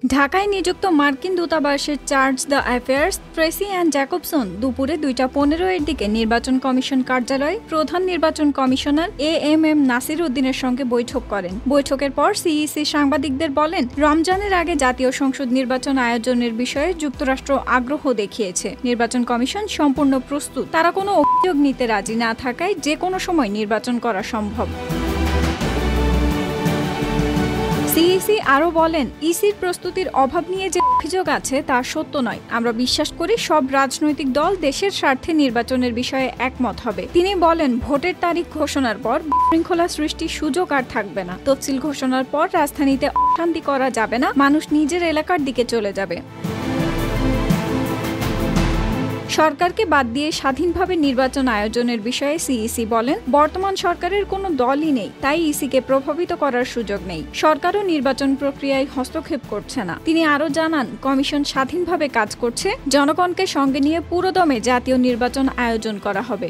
ঢাকায় নিযুক্ত মার্কিন দূতাবাসের chargé d'affaires Tracey Ann Jacobson দুপুরে 2:15 দিকে নির্বাচন কমিশন কার্যালয়ে প্রধান নির্বাচন কমিশনার এএমএম নাসির উদ্দিনের সঙ্গে বৈঠক করেন। বৈঠকের পর সিইসি সাংবাদিকদের বলেন, রমজানের আগে জাতীয় সংসদ নির্বাচন আয়োজনের বিষয়ে যুক্তরাষ্ট্র আগ্রহ দেখিয়েছে। নির্বাচন কমিশন সম্পূর্ণ প্রস্তুত। তারা কোনো অভিযোগ নিতে রাজি না থাকায় যে কোনো সময় নির্বাচন করা সম্ভব। সিইসি আরও বলেন, ইসির প্রস্তুতির অভাব নিয়ে যে অভিযোগ আছে তা সত্য নয়। আমরা বিশ্বাস করি সব রাজনৈতিক দল দেশের স্বার্থে নির্বাচনের বিষয়ে একমত হবে। তিনি বলেন, ভোটের তারিখ ঘোষণার পর বিশৃঙ্খলা সৃষ্টির সুযোগ আর থাকবে না। তফসিল ঘোষণার পর রাজধানীতে অশান্তি করা যাবে না, মানুষ নিজের এলাকার দিকে চলে যাবে। সরকারকে বাদ দিয়ে স্বাধীনভাবে নির্বাচন আয়োজনের বিষয়ে সিইসি বলেন, বর্তমান সরকারের কোনো দলই নেই, তাই ইসিকে প্রভাবিত করার সুযোগ নেই। সরকারও নির্বাচন প্রক্রিয়ায় হস্তক্ষেপ করছে না। তিনি আরও জানান, কমিশন স্বাধীনভাবে কাজ করছে, জনগণকে সঙ্গে নিয়ে পুরোদমে জাতীয় নির্বাচন আয়োজন করা হবে।